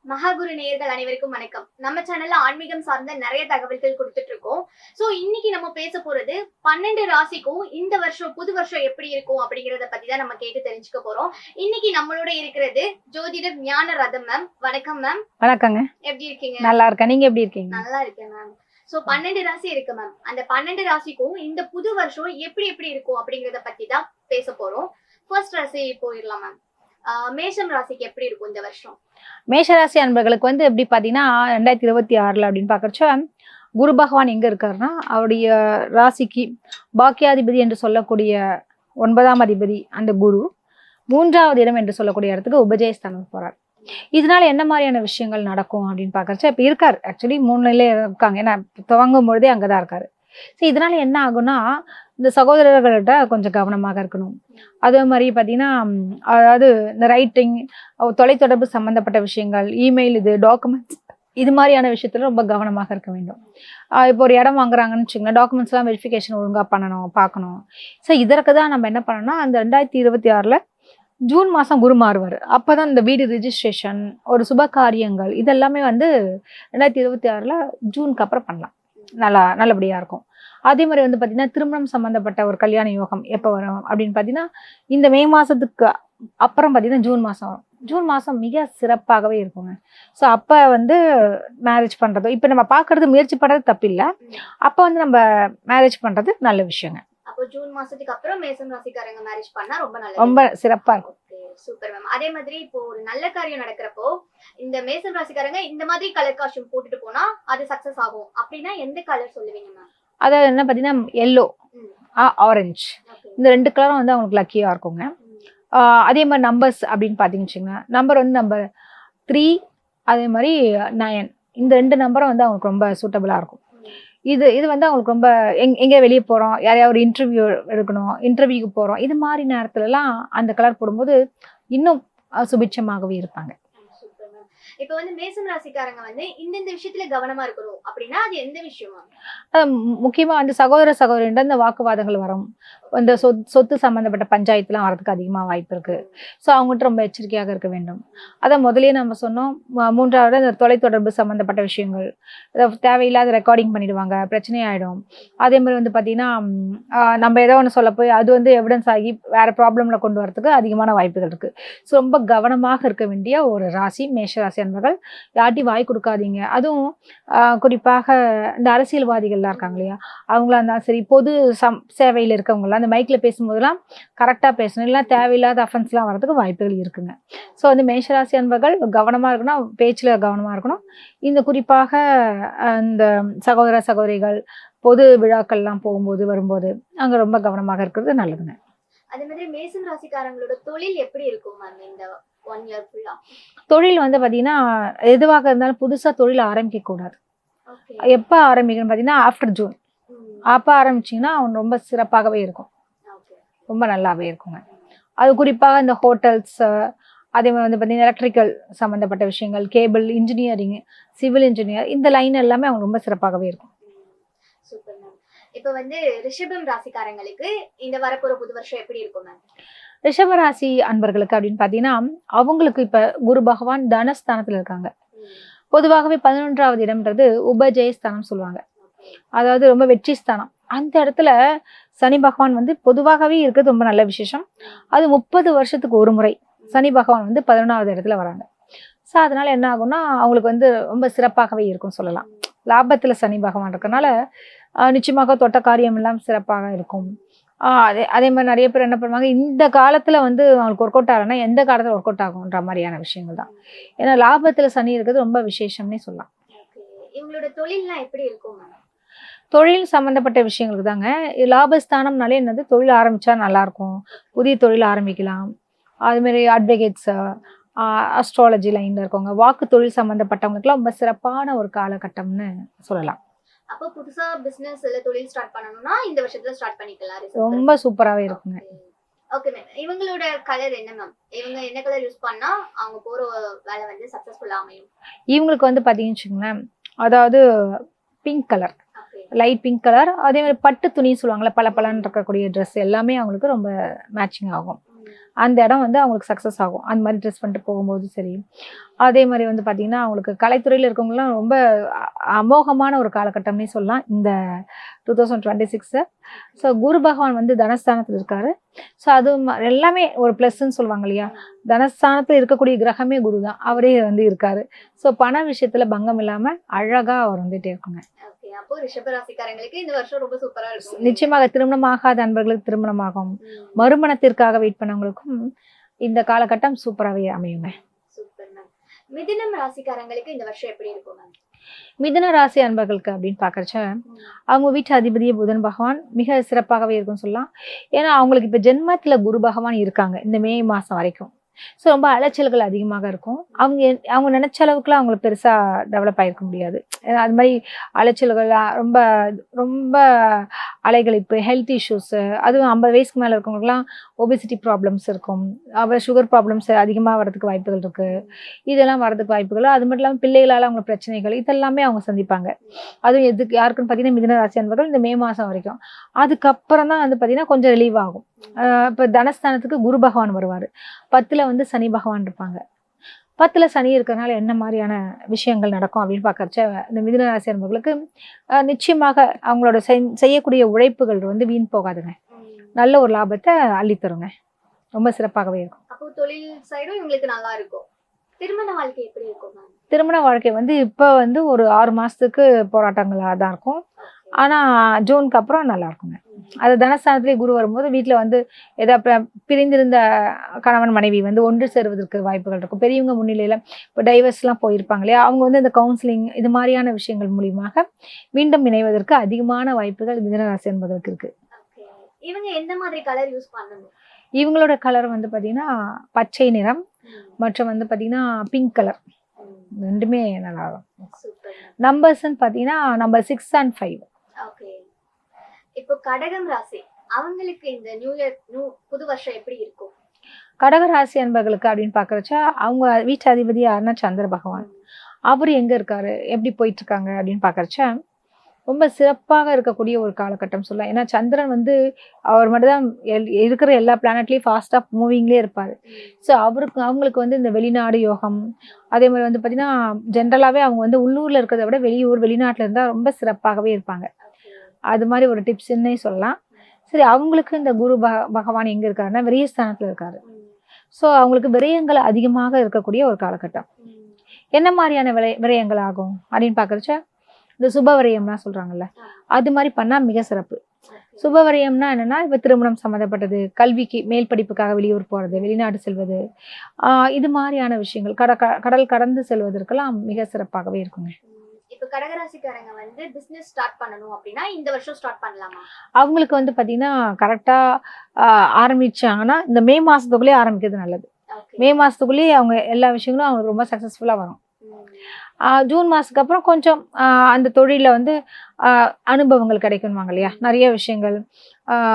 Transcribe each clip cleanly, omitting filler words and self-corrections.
மகாகுரு நேயர்கள் அனைவருக்கும் வணக்கம். நம்ம சேனல்ல ஆன்மீகம் சார்ந்த நிறைய தகவல்கள் கொடுத்துட்டு இருக்கோம். சோ இன்னைக்கு நம்ம பேச போறது 12 ராசிக்கும் இந்த வருஷம் புது வருஷம் எப்படி இருக்கும் அப்படிங்கறத பத்தி தான் நம்ம கேட்டு தெரிஞ்சுக்க போறோம். இன்னைக்கு நம்மளோட இருக்கிறது ஜோதிடர் ஞான ரதம் மேம். வணக்கம் மேம். வணக்கங்க. எப்படி இருக்கீங்க? நல்லா இருக்கேன். நீங்க எப்படி இருக்கீங்க? நல்லா இருக்கேன் மேம். சோ 12 ராசி இருக்கு மேம். அந்த 12 ராசிக்கும் இந்த புது வருஷம் எப்படி எப்படி இருக்கும் அப்படிங்கறத பத்தி தான் பேச போறோம். ஃபர்ஸ்ட் ராசி போயிடலாம் மேம். மேஷம் ராசிக்கு எப்படி இருக்கும் இந்த வருஷம்? மேஷராசி அன்பர்களுக்கு வந்து எப்படி பாத்தீங்கன்னா 2026 அப்படின்னு பாக்குறச்ச குரு பகவான் எங்க இருக்காருன்னா அவருடைய ராசிக்கு பாக்கியாதிபதி என்று சொல்லக்கூடிய 9ஆம் அதிபதி அந்த குரு 3வது இடம் என்று சொல்லக்கூடிய இடத்துக்கு உபஜயஸ்தானம் போறார். இதனால என்ன மாதிரியான விஷயங்கள் நடக்கும் அப்படின்னு பாக்குறச்ச இப்ப இருக்காரு. ஆக்சுவலி 3 நிலையில இருக்காங்க. ஏன்னா துவங்கும் பொழுதே அங்கதான் இருக்காரு. சரி, இதனால என்ன ஆகும்னா இந்த சகோதரர்கள்ட்ட கொஞ்சம் கவனமாக இருக்கணும். அதே மாதிரி பார்த்தீங்கன்னா அதாவது இந்த ரைட்டிங் தொலைத்தொடர்பு சம்மந்தப்பட்ட விஷயங்கள், இமெயில், இது டாக்குமெண்ட்ஸ், இது மாதிரியான விஷயத்துல ரொம்ப கவனமாக இருக்க வேண்டும். இப்போ ஒரு இடம் வாங்குறாங்கன்னு வச்சுக்கோங்களேன், டாக்குமெண்ட்ஸ்லாம் வெரிஃபிகேஷன் ஒழுங்காக பண்ணணும், பார்க்கணும். ஸோ இதற்கு தான் நம்ம என்ன பண்ணணும்னா அந்த 2026 ஜூன் மாதம் குரு மாறுவார். அப்போ தான் இந்த வீடு ரிஜிஸ்ட்ரேஷன், ஒரு சுப காரியங்கள் இதெல்லாமே வந்து 2026 ஜூனுக்கு அப்புறம் பண்ணலாம். நல்லபடியாக இருக்கும். அதே மாதிரி வந்து பார்த்தீங்கன்னா திருமணம் சம்மந்தப்பட்ட ஒரு கல்யாண யோகம் எப்போ வரும் அப்படின்னு பார்த்தீங்கன்னா இந்த மே மாதத்துக்கு அப்புறம் பார்த்தீங்கன்னா ஜூன் மாதம் வரும். ஜூன் மாதம் மிக சிறப்பாகவே இருக்குங்க. ஸோ அப்போ வந்து மேரேஜ் பண்ணுறதோ இப்போ நம்ம பார்க்கறது முயற்சி பண்ணுறது தப்பில்லை. அப்போ வந்து நம்ம மேரேஜ் பண்ணுறது நல்ல விஷயங்க. அப்போ ஜூன் மாசத்துக்கு அப்புறம் மேஷம் ராசிக்காரங்க மேரேஜ் பண்ணா ரொம்ப ரொம்ப சிறப்பாக இருக்கும். Super ma'am. அதே மாதிரி இப்போ ஒரு நல்ல காரியம் நடக்கிறப்போ இந்த மேஷம் ராசிக்காரங்க இந்த மாதிரி கலர் காஸ்டியூம் போட்டுட்டு போனா அது சக்சஸ் ஆகும் அப்படின்னா எந்த கலர் சொல்லுவீங்க மேம்? அதாவது என்ன பார்த்தீங்கன்னா எல்லோ, ஆரஞ்சு, இந்த 2 கலரும் வந்து அவங்களுக்கு லக்கியாக இருக்குங்க. அதே மாதிரி நம்பர்ஸ் அப்படின்னு பார்த்தீங்கன்னு வச்சுக்கோங்க, நம்பர் வந்து நம்பர் 3 அதே மாதிரி 9 இந்த 2 நம்பரும் வந்து அவங்களுக்கு ரொம்ப சூட்டபிளாக இருக்கும். இது வந்து அவங்களுக்கு ரொம்ப எங்கே வெளியே போகிறோம், யாரையாவது ஒரு இன்டர்வியூ எடுக்கணும், இன்டர்வியூக்கு போகிறோம், இது மாதிரி நேரத்துலலாம் அந்த கலர் போடும்போது இன்னும் சுபிட்சமாகவே இருப்பாங்க. இப்ப வந்து மேஷம் ராசிக்காரங்க வந்து இந்த விஷயத்துல கவனமா இருக்கணும் அப்படின்னா அது எந்த விஷயமா? முக்கியமா வந்து சகோதரிட இந்த வாக்குவாதங்கள் வரும். இந்த சொத்து சம்பந்தப்பட்ட பஞ்சாயத்துலாம் வரதுக்கு அதிகமா வாய்ப்பு இருக்கு. ஸோ அவங்ககிட்ட ரொம்ப எச்சரிக்கையாக இருக்க வேண்டும். அதை முதலே நம்ம சொன்னோம். 3வது இந்த தொலைத்தொடர்பு சம்பந்தப்பட்ட விஷயங்கள், தேவையில்லாத ரெக்கார்டிங் பண்ணிடுவாங்க, பிரச்சனையாயிடும். அதே மாதிரி வந்து பார்த்தீங்கன்னா நம்ம ஏதோ ஒன்று சொல்ல போய் அது வந்து எவிடன்ஸ் ஆகி வேற ப்ராப்ளம்ல கொண்டு வரதுக்கு அதிகமான வாய்ப்புகள் இருக்கு. ஸோ ரொம்ப கவனமாக இருக்க வேண்டிய ஒரு ராசி மேஷராசி அன்பர்கள். யார்ட்டையும் வாய் கொடுக்காதீங்க. அதுவும் குறிப்பாக இந்த அரசியல்வாதிகள்லாம் இருக்காங்க இல்லையா, அவங்களா இருந்தாலும் சரி, பொது சேவையில் இருக்கவங்களாம் அந்த மைக்கில் பேசும்போதெல்லாம் கரெக்டாக பேசணும், இல்லைன்னா தேவையில்லாத அஃபென்ஸ்லாம் வரதுக்கு வாய்ப்புகள் இருக்குங்க. ஸோ வந்து மேஷராசி அன்பர்கள் கவனமாக இருக்கணும், பேச்சில் கவனமாக இருக்கணும். இந்த குறிப்பாக இந்த சகோதரிகள் பொது விழாக்கள்லாம் போகும்போது வரும்போது அங்கே ரொம்ப கவனமாக இருக்கிறது நல்லதுங்க. அதே மாதிரி மேஷம் ராசிக்காரங்களோட தொழில் எப்படி இருக்கும் மேம் இந்த 1 year ஃபுல்லா? தொழில் வந்து பார்த்தீங்கன்னா எதுவாக இருந்தாலும் புதுசாக தொழில் ஆரம்பிக்கக்கூடாது. எப்போ ஆரம்பிக்கணும்னு பார்த்தீங்கன்னா ஆஃப்டர் ஜூன் அப்போ ஆரம்பிச்சிங்கன்னா அவன் ரொம்ப சிறப்பாகவே இருக்கும், ரொம்ப நல்லாவே இருக்குங்க. அது குறிப்பாக இந்த ஹோட்டல்ஸ், அதே மாதிரி வந்து பார்த்தீங்கன்னா எலக்ட்ரிக்கல் சம்மந்தப்பட்ட விஷயங்கள், கேபிள் இன்ஜினியரிங், சிவில் இன்ஜினியர், இந்த லைன் எல்லாமே அவங்க ரொம்ப சிறப்பாகவே இருக்கும். Super ma'am. இப்போ வந்து ரிஷபம் ராசிக்காரங்களுக்கு இந்த வரப்போற புது வருஷம் எப்படி இருக்கும் மேம்? ரிஷபராசி அன்பர்களுக்கு அப்படின்னு பார்த்தீங்கன்னா அவங்களுக்கு இப்போ குரு பகவான் தனஸ்தானத்தில் இருக்காங்க. பொதுவாகவே 11வது இடம்ன்றது உபஜயஸ்தானம் சொல்லுவாங்க, அதாவது ரொம்ப வெற்றி ஸ்தானம். அந்த இடத்துல சனி பகவான் வந்து பொதுவாகவே இருக்கிறது ரொம்ப நல்ல விசேஷம். அது 30 வருஷத்துக்கு ஒரு முறை சனி பகவான் வந்து 11வது இடத்துல வராங்க. ஸோ அதனால என்ன ஆகும்னா அவங்களுக்கு வந்து ரொம்ப சிறப்பாகவே இருக்கும் சொல்லலாம். லாபத்தில் சனி பகவான் இருக்கனால நிச்சயமாக தொட்ட காரியம் எல்லாம் சிறப்பாக இருக்கும். அதே மாதிரி நிறைய பேர் என்ன பண்ணுவாங்க, இந்த காலத்தில் வந்து அவங்களுக்கு ஒர்க் அவுட் ஆகலைன்னா எந்த காலத்தில் ஒர்க் அவுட் ஆகுன்ற மாதிரியான விஷயங்கள் தான். ஏன்னா லாபத்தில் சனி இருக்கிறது ரொம்ப விசேஷம்னே சொல்லலாம். இவங்களோட தொழில்லாம் எப்படி இருக்கும்? தொழில் சம்மந்தப்பட்ட விஷயங்களுக்கு தாங்க. லாபஸ்தானம்னாலே என்னது, தொழில் ஆரம்பித்தா நல்லாயிருக்கும், புதிய தொழில் ஆரம்பிக்கலாம். அதுமாரி அட்வொகேட்ஸ், அஸ்ட்ராலஜி லைனில் இருக்கவங்க, வாக்கு தொழில் சம்மந்தப்பட்டவங்களுக்குலாம் ரொம்ப சிறப்பான ஒரு காலகட்டம்னு சொல்லலாம். அப்போ புதுசா பிசினஸ் இல்ல தொழில் ஸ்டார்ட் பண்ணனும்னா இந்த வருஷத்துல ஸ்டார்ட் பண்ணிக்கலாம். ரொம்ப சூப்பராவே இருக்குங்க. Okay ma'am. இவங்களோட கலர் என்ன மேம்? இவங்க என்ன கலர் யூஸ் பண்ணா அவங்க போற வேலை வந்து சக்சஸ்ஃபுல்லா அமையும்? இவங்களுக்கு வந்து பாத்தீங்கன்னு வச்சுக்கோங்களேன், அதாவது pink colour, light pink colour. அதே மாதிரி பட்டு துணி சொல்லுவாங்கல்ல, பளபளன்னு இருக்கக்கூடிய ட்ரெஸ் எல்லாமே அவங்களுக்கு ரொம்ப மேட்சிங் ஆகும். அந்த இடம் வந்து அவங்களுக்கு சக்ஸஸ் ஆகும். அந்த மாதிரி ட்ரெஸ் பண்ணிட்டு போகும்போது சரி. அதே மாதிரி வந்து பார்த்தீங்கன்னா, அவங்களுக்கு கலைத்துறையில இருக்கவங்கலாம் ரொம்ப அமோகமான ஒரு காலகட்டம்னே சொல்லலாம் இந்த 2026. ஸோ குரு பகவான் வந்து தனஸ்தானத்துல இருக்காரு. ஸோ அது எல்லாமே ஒரு ப்ளஸ்ன்னு சொல்லுவாங்க இல்லையா? தனஸ்தானத்துல இருக்கக்கூடிய கிரகமே குரு தான். அவரே வந்து இருக்காரு. ஸோ பண விஷயத்துல பங்கம் இல்லாம அழகா அவர் வந்துட்டே இருக்குங்க. ஓகே. அப்போ ரிஷப ராசிக்காரங்களுக்கு இந்த வருஷம் ரொம்ப சூப்பரா இருக்கும். நிச்சயமாக திருமணமாகாத அன்பர்களுக்கு திருமணமாகும். மறுமணத்திற்காக வெயிட் பண்ணவங்களுக்கும் இந்த காலகட்டம் சூப்பராகவே அமையுங்க. Super ma'am. மிதுனம் ராசிக்காரங்களுக்கு இந்த வருஷம் எப்படி இருக்கும் மேம்? மிதுன ராசி அன்பர்களுக்கு அப்படின்னு பார்க்கறச்ச அவங்க வீட்டு அதிபதியே புதன் பகவான் மிக சிறப்பாகவே இருக்கும்னு சொல்லலாம். ஏன்னா அவங்களுக்கு இப்போ ஜென்மத்தில் குரு பகவான் இருக்காங்க இந்த மே மாதம் வரைக்கும். ஸோ ரொம்ப அலைச்சல்கள் அதிகமாக இருக்கும். அவங்க நினைச்ச அளவுக்குலாம் அவங்களுக்கு பெருசாக டெவலப் ஆகிருக்க முடியாது. அது மாதிரி அலைச்சல்கள் ரொம்ப ரொம்ப அலைகளிப்பு, ஹெல்த் இஷ்யூஸு, அதுவும் 50 வயசுக்கு மேலே இருக்கவங்களுக்குலாம் ஒபிசிட்டி ப்ராப்ளம்ஸ் இருக்கும். அப்புறம் சுகர் ப்ராப்ளம்ஸ் அதிகமாக வரதுக்கு வாய்ப்புகள் இருக்குது. இதெல்லாம் வரதுக்கு வாய்ப்புகள். அது மட்டும் இல்லாமல் பிள்ளைகளால் அவங்க பிரச்சனைகள் இதெல்லாமே அவங்க சந்திப்பாங்க. அதுவும் எதுக்கு யாருக்குன்னு பார்த்தீங்கன்னா மிதுன ராசி அன்பர்கள் இந்த மே மாதம் வரைக்கும். அதுக்கப்புறம் தான் வந்து பார்த்தீங்கன்னா கொஞ்சம் ரிலீவ் ஆகும். இப்போ தனஸ்தானத்துக்கு குரு பகவான் வருவார். 10ல் வந்து சனி பகவான் இருப்பாங்க. 10ல் சனி இருக்கிறனால என்ன மாதிரியான விஷயங்கள் நடக்கும் அப்படின்னு பார்க்கறச்ச இந்த மிதுன ராசி அன்பர்களுக்கு நிச்சயமாக அவங்களோட செய்யக்கூடிய உழைப்புகள் வந்து வீண் போகாதுங்க. நல்ல ஒரு லாபத்தை அள்ளித்தருங்க. ரொம்ப சிறப்பாகவே இருக்கும். அப்போ தொழில் சைடும் இவங்களுக்கு நல்லா இருக்கும். திருமண வாழ்க்கை எப்படி இருக்கும் மேம்? திருமண வாழ்க்கை வந்து இப்போ வந்து ஒரு 6 மாதத்துக்கு போராட்டங்களாக தான் இருக்கும். ஆனால் ஜூனுக்கு அப்புறம் நல்லா இருக்குங்க. அது தனஸ்தானத்திலே குரு வரும்போது வீட்டில் வந்து ஏதாவது பிரிந்திருந்த கணவன் மனைவி வந்து ஒன்று சேருவதற்கு வாய்ப்புகள் இருக்கும். பெரியவங்க முன்னிலையில் இப்போ டைவர்ஸ்லாம் போயிருப்பாங்க இல்லையா? அவங்க வந்து இந்த கவுன்சிலிங் இது மாதிரியான விஷயங்கள் மூலியமாக மீண்டும் இணைவதற்கு அதிகமான வாய்ப்புகள் மிதுனராசி என்பதற்கு இருக்கு. இவங்க எந்த மாதிரி கலர் யூஸ் பண்ணணும்? இவங்களோட கலர் வந்து பார்த்தீங்கன்னா பச்சை நிறம் மற்றும் வந்து பார்த்தீங்கன்னா பிங்க் கலர் ரெண்டுமே நல்லா இருக்கும். நம்பர்ஸ்ன்னு பார்த்தீங்கன்னா நம்பர் 6 and 5. ஓகே. இப்போ கடகம் ராசி அவங்களுக்கு இந்த நியூ இயர் புது வருஷம் எப்படி இருக்கும்? கடக ராசி அன்பர்களுக்கு அப்படின்னு பார்க்கறச்ச அவங்க வீட்டு அதிபதி யாருன்னா சந்திர பகவான். அவர் எங்க இருக்காரு, எப்படி போயிட்டு இருக்காங்க அப்படின்னு பார்க்கறச்ச ரொம்ப சிறப்பாக இருக்கக்கூடிய ஒரு காலகட்டம் சொல்லலாம். ஏன்னா சந்திரன் வந்து அவர் மட்டும்தான் இருக்கிற எல்லா பிளானட்லேயும் ஃபாஸ்ட்டாக மூவிங்லேயே இருப்பார். ஸோ அவங்களுக்கு வந்து இந்த வெளிநாடு யோகம், அதே மாதிரி வந்து பார்த்தீங்கன்னா ஜென்ரலாகவே அவங்க வந்து உள்ளூரில் இருக்கிறத விட வெளிநாட்டில் இருந்தால் ரொம்ப சிறப்பாகவே இருப்பாங்க. அது மாதிரி ஒரு டிப்ஸ்ன்னே சொல்லலாம். சரி, அவங்களுக்கு இந்த குரு பகவான் எங்கே இருக்காருன்னா விரயஸ்தானத்தில் இருக்காரு. ஸோ அவங்களுக்கு விரயங்கள் அதிகமாக இருக்கக்கூடிய ஒரு காலகட்டம். என்ன மாதிரியான விரயங்கள் ஆகும் அப்படின்னு பார்க்கறச்ச இந்த சுபவரியம்னா சொல்றாங்கல்ல, அது மாதிரி பண்ணா மிக சிறப்பு. சுபவரியம்னா என்னன்னா இப்ப திருமணம் சம்மந்தப்பட்டது, கல்விக்கு மேல் படிப்புக்காக வெளியூர் போறது, வெளிநாடு செல்வது, இது மாதிரியான விஷயங்கள் கடல் கடந்து செல்வதற்கெல்லாம் மிக சிறப்பாகவே இருக்குங்க. இப்ப கடகராசிக்காரங்க வந்து பிசினஸ் ஸ்டார்ட் பண்ணணும் அப்படின்னா இந்த வருஷம் ஸ்டார்ட் பண்ணலாமா? அவங்களுக்கு வந்து பாத்தீங்கன்னா கரெக்டா ஆரம்பிச்சாங்கன்னா இந்த மே மாசத்துக்குள்ளேயே ஆரம்பிக்கிறது நல்லது. மே மாசத்துக்குள்ளேயே அவங்க எல்லா விஷயங்களும் அவங்களுக்கு ரொம்ப சக்சஸ்ஃபுல்லா வரும். ஜூன் மாதத்துக்கு அப்புறம் கொஞ்சம் அந்த தொழிலில் வந்து அனுபவங்கள் கிடைக்கணுவாங்க இல்லையா? நிறைய விஷயங்கள்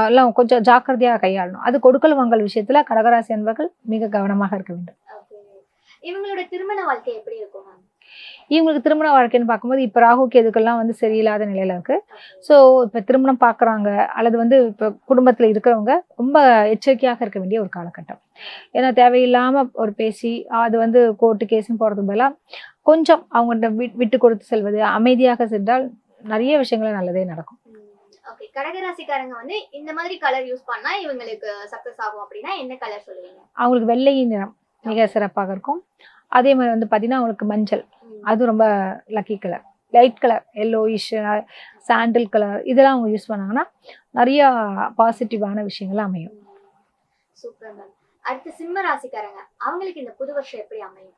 எல்லாம் கொஞ்சம் ஜாக்கிரதையாக கையாளணும். அது கொடுக்கல் வாங்கல் விஷயத்தில் கடகராசி அன்பர்கள் மிக கவனமாக இருக்க வேண்டும். இவங்களோட திருமண வாழ்க்கை எப்படி இருக்கும்? இவங்களுக்கு திருமண வாழ்க்கைன்னு பார்க்கும்போது இப்போ ராகு கேதுக்கெல்லாம் வந்து சரியில்லாத நிலையில இருக்கு. ஸோ இப்போ திருமணம் பார்க்குறாங்க அல்லது வந்து இப்போ குடும்பத்தில் இருக்கிறவங்க ரொம்ப எச்சரிக்கையாக இருக்க வேண்டிய ஒரு காலகட்டம். ஏன்னா தேவையில்லாமல் ஒரு பேசி அது வந்து கோர்ட்டு கேஸுன்னு போகிறதுக்கு பதிலாக கொஞ்சம் அவங்கள்ட்ட விட்டு கொடுத்து செல்வது, அமைதியாக சென்றால் நிறைய விஷயங்கள் நல்லதே நடக்கும். ஓகே. கடகராசிக்காரங்க வந்து இந்த மாதிரி கலர் யூஸ் பண்ணா இவங்களுக்கு சக்சஸ் ஆகும் அப்படின்னா என்ன கலர் சொல்லுவீங்க? அவங்களுக்கு வெள்ளை நிறம் மிக சிறப்பாக இருக்கும். அதே மாதிரி வந்து பார்த்தீங்கன்னா அவங்களுக்கு மஞ்சள், அது ரொம்ப lucky colour. Light colour yellowish, சாண்டில் கலர் இதெல்லாம் அவங்க யூஸ் பண்ணாங்கன்னா நிறைய பாசிட்டிவான விஷயங்கள் அமையும். Super ma'am. அடுத்து சிம்ம ராசிக்காரங்க அவங்களுக்கு இந்த புது வருஷம் எப்படி அமையும்?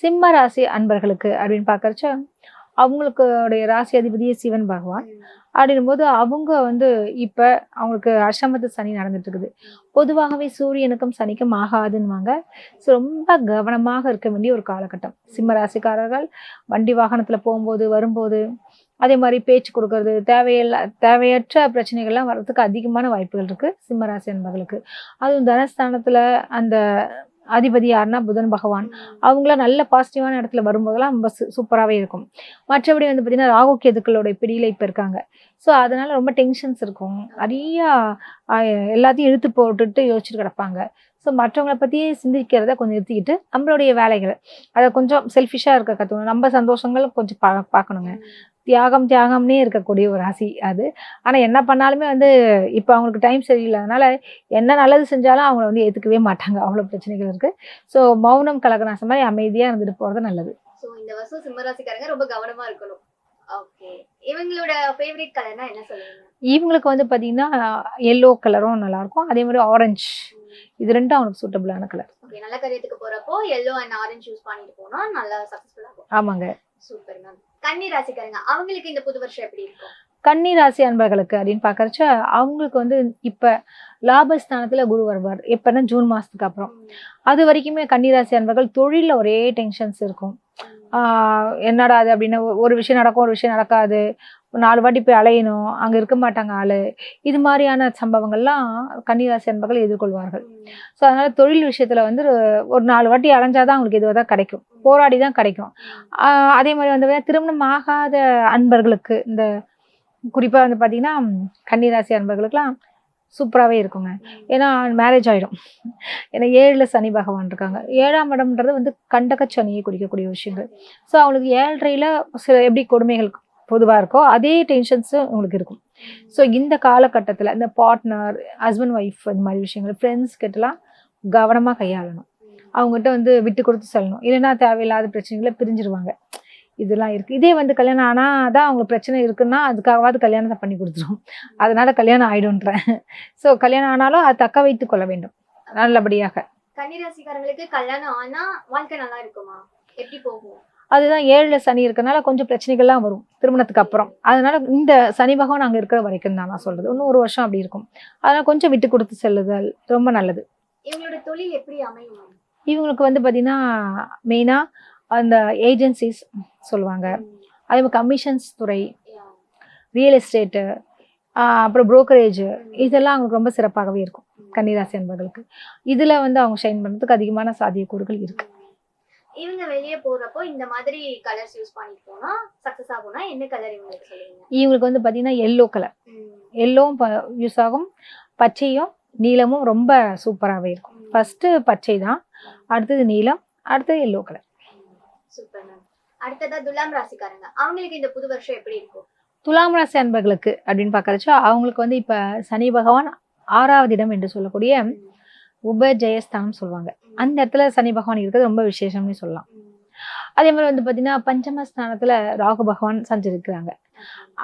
சிம்ம ராசி அன்பர்களுக்கு அப்படின்னு பார்க்கறச்ச அவங்களுடைய ராசி அதிபதியே சிவன் பகவான். அப்படின்னும் போது அவங்க வந்து இப்போ அவங்களுக்கு அஷ்டமத்து சனி நடந்துட்டு இருக்குது. பொதுவாகவே சூரியனுக்கும் சனிக்கும் ஆகாதுன்னுவாங்க. ஸோ ரொம்ப கவனமாக இருக்க வேண்டிய ஒரு காலகட்டம். சிம்ம ராசிக்காரர்கள் வண்டி வாகனத்தில் போகும்போது வரும்போது, அதே மாதிரி பேச்சு கொடுக்கறது, தேவையற்ற பிரச்சனைகள்லாம் வர்றதுக்கு அதிகமான வாய்ப்புகள் இருக்குது சிம்மராசி என்பவர்களுக்கு. அதுவும் தனஸ்தானத்தில் அந்த அதிபதி யாருன்னா புதன் பகவான். அவங்களாம் நல்ல பாசிட்டிவான இடத்துல வரும்போதெல்லாம் ரொம்ப சூப்பராகவே இருக்கும். மற்றபடி வந்து பார்த்தீங்கன்னா ராகு கேதுக்களோட பிடியில் இப்போ இருக்காங்க. ஸோ அதனால ரொம்ப டென்ஷன்ஸ் இருக்கும். நிறையா எல்லாத்தையும் இழுத்து போட்டுட்டு யோசிச்சுட்டு கிடப்பாங்க. ஸோ மற்றவங்கள பற்றியே சிந்திக்கிறத கொஞ்சம் நிறுத்திக்கிட்டு நம்மளுடைய வேலைகளை அதை கொஞ்சம் செல்ஃபிஷாக இருக்க கற்றுக்கணும். நம்ம சந்தோஷங்கள் கொஞ்சம் பார்க்கணுங்க. தியாகம்னே இருக்கக்கூடிய ஒரு ராசி அது. ஆனால் என்ன பண்ணாலுமே வந்து இப்போ அவங்களுக்கு டைம் சரியில்லாதனால என்ன நல்லது செஞ்சாலும் அவங்கள வந்து ஏற்றுக்கவே மாட்டாங்க. அவ்வளோ பிரச்சனைகள் இருக்குது. ஸோ மௌனம் கலகநாசம் மாதிரி அமைதியாக இருந்துட்டு போகிறது நல்லது. ஸோ இந்த வருஷம் சிம்மராசிக்காரங்க ரொம்ப கவனமா இருக்கணும். ஓகே, இவங்களோட ஃபேவரட் கலர்னா என்ன சொல்லுவீங்க? இவங்களுக்கு வந்து பார்த்தீங்கன்னா எல்லோ கலரும் நல்லாயிருக்கும். அதே மாதிரி ஆரஞ்சு, இது ரெண்டும் அவங்களுக்கு சூட்டபிளான கலர். ஓகே, நல்ல காரியத்துக்கு போறப்போ எல்லோ அண்ட் ஆரஞ்சு யூஸ் பண்ணிட்டு போனா நல்லா சக்சஸ்ஃபுல்லா இருக்கும். ஆமாங்க. Super ma'am. கன்னி ராசிக்காரங்க அவங்களுக்கு இந்த புது வருஷம் எப்படி இருக்கும்? கன்னி ராசி அன்பர்களுக்கு அப்படின்னு பார்க்கறச்ச அவங்களுக்கு வந்து இப்போ லாபஸ்தானத்தில் குரு வருவார். எப்போனா ஜூன் மாதத்துக்கு அப்புறம். அது வரைக்குமே கன்னி ராசி அன்பர்கள் தொழிலில் ஒரே டென்ஷன்ஸ் இருக்கும். என்னடா அது அப்படின்னு ஒரு விஷயம் நடக்கும், ஒரு விஷயம் நடக்காது, 4 வாட்டி போய் அலையணும், அங்கே இருக்க மாட்டாங்க ஆளு. இது மாதிரியான சம்பவங்கள்லாம் கன்னிராசி அன்பர்கள் எதிர்கொள்வார்கள். ஸோ அதனால தொழில் விஷயத்தில் வந்து ஒரு 4 வாட்டி அலைஞ்சாதான் அவங்களுக்கு இதுவாக தான் கிடைக்கும், போராடி தான் கிடைக்கும். அதே மாதிரி வந்து திருமணம் ஆகாத அன்பர்களுக்கு இந்த குறிப்பாக வந்து பார்த்தீங்கன்னா கன்னிராசி அன்பர்களுக்கெல்லாம் சூப்பராகவே இருக்குங்க. ஏன்னா மேரேஜ் ஆகிடும். ஏன்னா 7ல் சனி பகவான் இருக்காங்க. 7ஆம் இடம்ன்றது வந்து கண்டக சனியை குறிக்கக்கூடிய விஷயங்கள். ஸோ அவங்களுக்கு 7ல் சில எப்படி கொடுமைகள் பொதுவாக இருக்கோ அதே டென்ஷன்ஸும் உங்களுக்கு இருக்கும். ஸோ இந்த காலகட்டத்தில் இந்த பார்ட்னர், ஹஸ்பண்ட் ஒய்ஃப் இந்த மாதிரி விஷயங்கள் ஃப்ரெண்ட்ஸ் கிட்டலாம் கவனமாக கையாளணும். அவங்ககிட்ட வந்து விட்டு கொடுத்து சொல்லணும். இல்லைன்னா தேவையில்லாத பிரச்சனைகளை பிரிஞ்சிருவாங்க. இதெல்லாம் இருக்குது. இதே வந்து கல்யாணம் ஆனால் தான் அவங்களுக்கு பிரச்சனை இருக்குன்னா அதுக்காகவாது கல்யாணத்தை பண்ணி கொடுத்துரும். அதனால கல்யாணம் ஆகிடும்ன்றேன். ஸோ கல்யாணம் ஆனாலும் அதை தக்க வைத்து கொள்ள வேண்டும் நல்லபடியாக. கன்னிராசிக்காரங்களுக்கு கல்யாணம் ஆனா வாழ்க்கை நல்லா இருக்குமா? எப்படி போகும்? அதுதான் 7ல் சனி இருக்கனால கொஞ்சம் பிரச்சனைகள்லாம் வரும் திருமணத்துக்கு அப்புறம். அதனால இந்த சனி பகவான் அங்கே இருக்கிற வரைக்கும் தான் நான் சொல்றது. இன்னும் 1 வருஷம் அப்படி இருக்கும். அதனால கொஞ்சம் விட்டு கொடுத்து செல்லுதல் ரொம்ப நல்லது. இவங்களோட தொழில் எப்படி அமையும்? இவங்களுக்கு வந்து பார்த்தீங்கன்னா மெயினாக அந்த ஏஜென்சிஸ் சொல்லுவாங்க, அதே மாதிரி கமிஷன்ஸ் துறை, ரியல் எஸ்டேட்டு, அப்புறம் புரோக்கரேஜ், இதெல்லாம் அவங்களுக்கு ரொம்ப சிறப்பாகவே இருக்கும் கன்னிராசி அன்பர்களுக்கு. இதில் வந்து அவங்க ஷைன் பண்ணுறதுக்கு அதிகமான சாத்தியக்கூறுகள் இருக்குது. இவங்க வெளியே போறப்போ இந்த மாதிரி கலர்ஸ் யூஸ் பண்ணிட்டு போனா சக்சஸ் ஆகும்னா என்ன கலர் இவங்களுக்கு சொல்லுவீங்க? இவங்களுக்கு வந்து பார்த்தீங்கன்னா எல்லோ கலர், எல்லோவும் யூஸ் ஆகும், பச்சையும் நீலமும் ரொம்ப சூப்பராகவே இருக்கும். ஃபர்ஸ்ட் பச்சை தான், அடுத்தது நீலம், அடுத்தது எல்லோ கலர். Super ma'am. அடுத்ததா துலாம் ராசிக்காரங்க அவங்களுக்கு இந்த புது வருஷம் எப்படி இருக்கும்? துலாம் ராசி அன்பர்களுக்கு அப்படின்னு பார்க்கறச்ச அவங்களுக்கு வந்து இப்போ சனி பகவான் 6வது இடம் என்று சொல்லக்கூடிய உபஜயஸ்தானம் சொல்லுவாங்க. அந்த இடத்துல சனி பகவான் இருக்கிறது ரொம்ப விசேஷம்னு சொல்லலாம். அதே மாதிரி வந்து பார்த்தீங்கன்னா பஞ்சமஸ்தானத்தில் ராகு பகவான் சஞ்சரிக்கிறாங்க.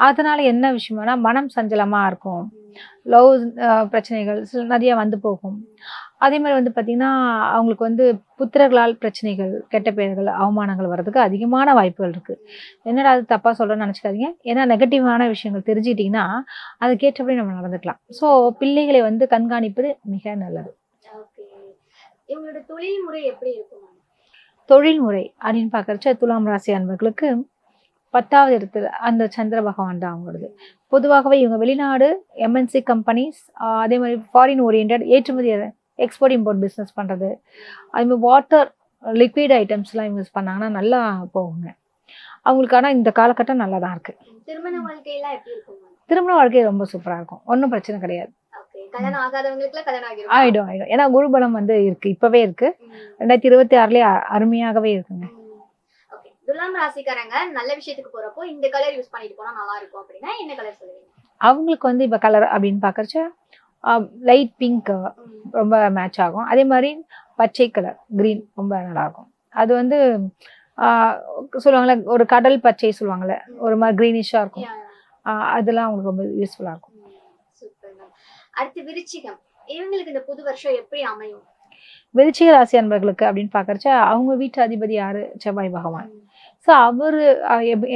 அதனால என்ன விஷயம்னா மனம் சஞ்சலமாக இருக்கும், லவ் பிரச்சனைகள் நிறைய வந்து போகும். அதே மாதிரி வந்து பார்த்தீங்கன்னா அவங்களுக்கு வந்து புத்திரர்களால் பிரச்சனைகள், கெட்ட பெயர்கள், அவமானங்கள் வர்றதுக்கு அதிகமான வாய்ப்புகள் இருக்குது. என்னடா அது தப்பாக சொல்கிறேன்னு நினச்சிக்காதீங்க. ஏன்னா நெகட்டிவான விஷயங்கள் தெரிஞ்சுக்கிட்டிங்கன்னா அதுக்கேற்றபடி நம்ம நடந்துக்கலாம். ஸோ பிள்ளைகளை வந்து கண்காணிப்பது மிக நல்லது. ஓகே, இவங்களோட தொழில் முறை எப்படி இருக்கும்? தொழில் முறை அப்படின்னு பார்க்கறச்ச துலாம் ராசி அன்பர்களுக்கு 10வது இடத்துல அந்த சந்திர பகவான் தான் அவங்களது. பொதுவாகவே இவங்க வெளிநாடு எம்என்சி கம்பெனிஸ், அதே மாதிரி ஃபாரின் ஓரியன்ட் ஏற்றுமதி எக்ஸ்போர்ட் இம்போர்ட் பிஸ்னஸ் பண்ணுறது, அதுமாதிரி வாட்டர் லிக்விட் ஐட்டம்ஸ்லாம் இவங்க யூஸ் பண்ணாங்கன்னா நல்லா போகுங்க அவங்களுக்கு. ஆனால் இந்த காலகட்டம் நல்லா தான் இருக்குது. திருமண வாழ்க்கையெல்லாம் எப்படி இருக்கும்? திருமண வாழ்க்கை ரொம்ப சூப்பராக இருக்கும், ஒன்றும் பிரச்சனை கிடையாது. கல்யாணம் ஆகாதவங்களுக்குலாம் கல்யாணம் ஆகிடும். ஏன்னா குருபலம் வந்து இருக்குது, இப்போவே இருக்குது. 2026 அருமையாகவே இருக்குங்க. துலாம் ராசிக்காரங்க நல்ல விஷயத்துக்கு போறப்போ இந்த கலர் யூஸ் பண்ணிட்டு போனா நல்லா இருக்கும் அப்படின்னா என்ன கலர் சொல்லுவீங்க? அவங்களுக்கு வந்து இப்போ கலர் அப்படின்னு பார்க்கறச்ச லைட் பிங்க் ரொம்ப மேட்ச் ஆகும். அதே மாதிரி பச்சை கலர் கிரீன் ரொம்ப நல்லா இருக்கும். அது வந்து சொல்லுவாங்கள்ல ஒரு கடல் பச்சை சொல்லுவாங்கள்ல, ஒரு மாதிரி க்ரீனிஷாக இருக்கும். அதெல்லாம் அவங்களுக்கு ரொம்ப யூஸ்ஃபுல்லாக இருக்கும். அடுத்து விருச்சிகம், இவங்களுக்கு இந்த புது வருஷம் எப்படி அமையும்? விருச்சிக ராசி அன்பர்களுக்கு அப்படின்னு பார்க்கறச்ச அவங்க வீட்டு அதிபதி யாரு? செவ்வாய் பகவான். ஸோ அவர்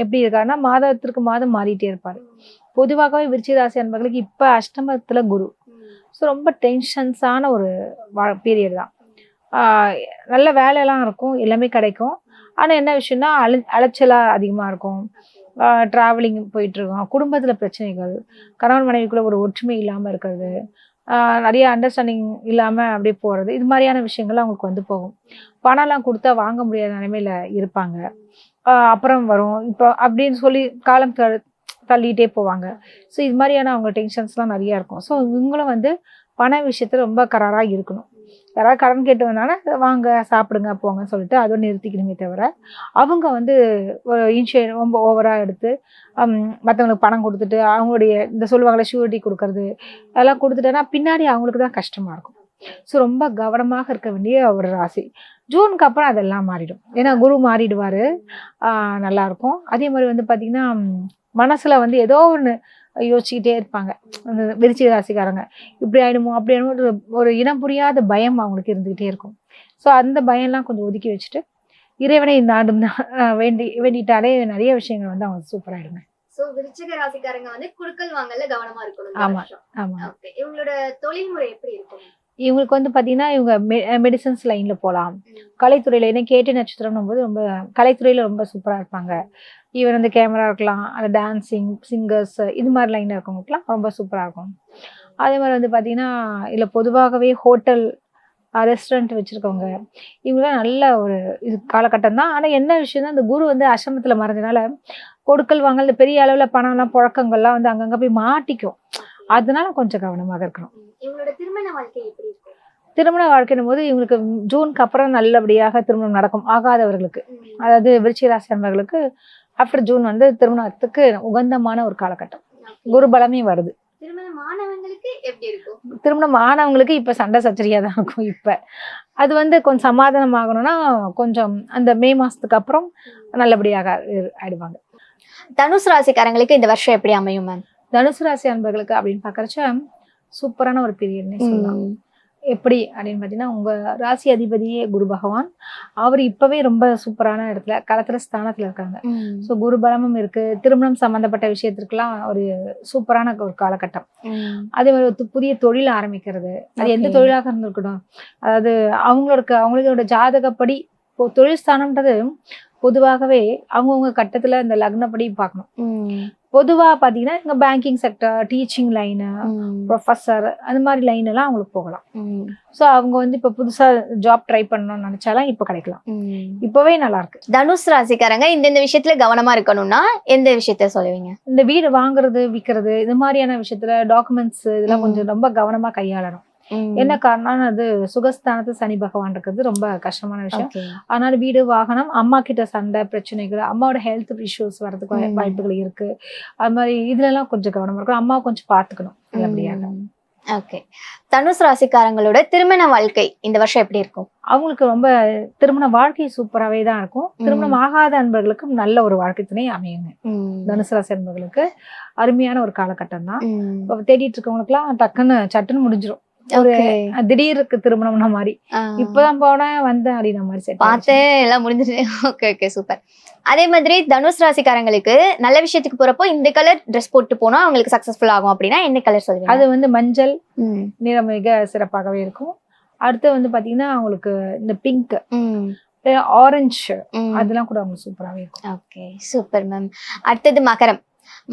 எப்படி இருக்காருன்னா மாதத்திற்கு மாதம் மாறிட்டே இருப்பார். பொதுவாகவே விருச்சிக ராசி அன்பர்களுக்கு இப்போ அஷ்டமத்தில் குரு. ஸோ ரொம்ப டென்ஷன்ஸான ஒரு பீரியட் தான். நல்ல வேலையெல்லாம் இருக்கும், எல்லாமே கிடைக்கும். ஆனால் என்ன விஷயம்னா அலைச்சலாக அதிகமாக இருக்கும், ட்ராவலிங் போயிட்டுருக்கோம், குடும்பத்தில் பிரச்சனைகள், கணவன் மனைவிக்குள்ளே ஒரு ஒற்றுமை இல்லாமல் இருக்கிறது, நிறைய அண்டர்ஸ்டாண்டிங் இல்லாம அப்படியே போறது, இது மாதிரியான விஷயங்கள் அவங்களுக்கு வந்து போகும். பணம்லாம் கொடுத்தா வாங்க முடியாத நிலைமையில இருப்பாங்க. அப்புறம் வரும் இப்போ அப்படின்னு சொல்லி காலம் தள்ளிட்டே போவாங்க. ஸோ இது மாதிரியான அவங்க டென்ஷன்ஸ்லாம் நிறைய இருக்கும். ஸோ இவங்களும் வந்து பண விஷயத்துல ரொம்ப கராரா இருக்கணும். யாராவது கடன் கேட்டு வந்தாங்கன்னா வாங்க சாப்பிடுங்க போங்கன்னு சொல்லிட்டு அதோட நிறுத்திக்கணுமே தவிர, அவங்க வந்து ஒரு ரொம்ப ஓவரா எடுத்து மற்றவங்களுக்கு பணம் கொடுத்துட்டு அவங்களுடைய இந்த சொல்லுவாங்களே ஷூரிட்டி கொடுக்கறது அதெல்லாம் கொடுத்துட்டேன்னா பின்னாடி அவங்களுக்கு தான் கஷ்டமா இருக்கும். ஸோ ரொம்ப கவனமாக இருக்க வேண்டிய ஒரு ராசி. ஜூனுக்கு அப்புறம் அதெல்லாம் மாறிடும். ஏன்னா குரு மாறிடுவாரு. நல்லா இருக்கும். அதே மாதிரி வந்து பார்த்தீங்கன்னா மனசுல வந்து ஏதோ ஒன்று யோசிச்சுக்கிட்டே இருப்பாங்க. அந்த விருச்சிக ராசிக்காரங்க இப்படி ஆயிடுமோ அப்படி ஆயிடுமோ ஒரு இனம் புரியாத பயம் அவங்களுக்கு இருந்துகிட்டே இருக்கும். ஸோ அந்த பயம்லாம் கொஞ்சம் ஒதுக்கி வச்சுட்டு இறைவனை இந்த ஆண்டு வேண்டிட்டாலே நிறைய விஷயங்கள் வந்து அவங்க சூப்பராயிடுங்க. சோ விருச்சிக ராசிக்காரங்க வந்து குடுக்கல் வாங்கல கவனமா இருக்கணும். ஆமா ஆமா. ஓகே, இவங்களோட தொழில் முறை எப்படி இருக்கும்? இவங்களுக்கு வந்து பார்த்தீங்கன்னா இவங்க மெடிசன்ஸ் லைனில் போகலாம். கலைத்துறையில் ஏன்னா கேட்டு நட்சத்திரம்னும் போது ரொம்ப கலைத்துறையில் ரொம்ப சூப்பராக இருப்பாங்க. ஈவன் வந்து கேமரா இருக்கலாம், அந்த டான்ஸிங் சிங்கர்ஸ் இது மாதிரி லைனில் இருக்கவங்களுக்குலாம் ரொம்ப சூப்பராக இருக்கும். அதே மாதிரி வந்து பார்த்தீங்கன்னா இல்லை பொதுவாகவே ஹோட்டல் ரெஸ்டாரண்ட் வச்சுருக்கவங்க இவங்களாம் நல்ல ஒரு இது காலகட்டம் தான். ஆனால் என்ன விஷயம் தான் இந்த குரு வந்து அஷ்டமத்தில் மறைஞ்சனால கொடுக்கல் வாங்கல் இந்த பெரிய அளவில் பணம்லாம் புழக்கங்கள்லாம் வந்து அங்கங்கே போய் மாட்டிக்கும். அதனால கொஞ்சம் கவனமாக இருக்கணும். இவங்களோட திருமண வாழ்க்கை எப்படி இருக்கும்? திருமண வாழ்க்கையின் போது இவங்களுக்கு ஜூனுக்கு அப்புறம் நல்லபடியாக திருமணம் நடக்கும். ஆகாதவர்களுக்கு, அதாவது விருச்சிக ராசி அன்பர்களுக்கு ஆஃப்டர் ஜூன் வந்து திருமணத்துக்கு உகந்தமான ஒரு காலகட்டம். குரு பலமே வருது. திருமணம் ஆனவங்களுக்கு எப்படி இருக்கும்? திருமணம் ஆனவங்களுக்கு இப்ப சண்டை சச்சரியா தான் இருக்கும். இப்ப அது வந்து கொஞ்சம் சமாதானம் ஆகணும்னா கொஞ்சம் அந்த மே மாசத்துக்கு அப்புறம் நல்லபடியாக ஆயிடுவாங்க. தனுசு ராசிக்காரங்களுக்கு இந்த வருஷம் எப்படி அமையும் மேம்? தனுசு ராசி அன்பர்களுக்கு அப்படின்னு பாக்குறச்ச சூப்பரான ஒரு பீரியட்னே சொல்லலாம். எப்படி அப்படின்னு பார்த்தீங்கன்னா உங்க ராசி அதிபதியே குரு பகவான். அவர் இப்பவே ரொம்ப சூப்பரான இடத்துல களத்துல ஸ்தானத்துல இருக்காங்க. ஸோ குரு பலமும் இருக்கு. திருமணம் சம்பந்தப்பட்ட விஷயத்திற்கெல்லாம் ஒரு சூப்பரான ஒரு காலகட்டம். அதே மாதிரி ஒரு புதிய தொழில் ஆரம்பிக்கிறது, அது எந்த தொழிலாக இருந்திருக்கட்டும், அதாவது அவங்களோட ஜாதகப்படி இப்போ தொழில் ஸ்தானம்ன்றது பொதுவாகவே அவங்கவுங்க கட்டத்துல இந்த லக்னப்படி பார்க்கணும். பொதுவா பாத்தீங்கன்னா இங்க banking sector, teaching line, professor அந்த மாதிரி லைன் எல்லாம் அவங்களுக்கு போகலாம். ஸோ அவங்க வந்து இப்ப புதுசா ஜாப் ட்ரை பண்ணணும்னு நினைச்சாலும் இப்ப கிடைக்கலாம். இப்பவே நல்லா இருக்கு. தனுஷ் ராசிக்காரங்க இந்த விஷயத்துல கவனமா இருக்கணும்னா எந்த விஷயத்த சொல்லுவீங்க? இந்த வீடு வாங்குறது விற்கிறது இது மாதிரியான விஷயத்துல டாக்குமெண்ட்ஸ் இதெல்லாம் கொஞ்சம் ரொம்ப கவனமா கையாளணும். என்ன காரணம், அது சுகஸ்தானத்து சனி பகவான் இருக்கிறது ரொம்ப கஷ்டமான விஷயம். அதனால வீடு வாகனம், அம்மா கிட்ட சண்டை பிரச்சனைகள், அம்மாவோட ஹெல்த் இஷ்யூஸ் வரதுக்கு வாய்ப்புகள் இருக்கு. அது மாதிரி இதுல எல்லாம் கொஞ்சம் கவனமா இருக்கும். அம்மா கொஞ்சம் பாத்துக்கணும் நல்லபடியாக. ஓகே, தனுஷ் ராசிக்காரங்களோட திருமண வாழ்க்கை இந்த வருஷம் எப்படி இருக்கும்? அவங்களுக்கு ரொம்ப திருமண வாழ்க்கை சூப்பராகவே தான் இருக்கும். திருமணம் ஆகாத அன்பர்களுக்கும் நல்ல ஒரு வாழ்க்கை துணை அமையுங்க. தனுசு ராசி அன்பர்களுக்கு அருமையான ஒரு காலகட்டம் தான். தேடிட்டு இருக்கவங்களுக்கு எல்லாம் சட்டுன்னு முடிஞ்சிடும். ஒரு திடீருக்கு திருமணம்னா மாதிரி இப்பதான் போனேன் வந்தேன் அப்படின்ற மாதிரி பார்த்தேன் எல்லாம் முடிஞ்சிருச்சு. Okay okay super. அதே மாதிரி தனுஷ் ராசிக்காரங்களுக்கு நல்ல விஷயத்துக்கு போறப்போ இந்த கலர் ட்ரெஸ் போட்டு போனா அவங்களுக்கு சக்சஸ்ஃபுல் ஆகும் அப்படின்னா என்ன கலர் சொல்லுவீங்க? அது வந்து மஞ்சள் நிறம் மிக சிறப்பாகவே இருக்கும். அடுத்து வந்து பாத்தீங்கன்னா அவங்களுக்கு இந்த பிங்க், ஆரஞ்சு அதெல்லாம் கூட அவங்களுக்கு சூப்பராகவே இருக்கும். Okay super ma'am. அடுத்தது மகரம்.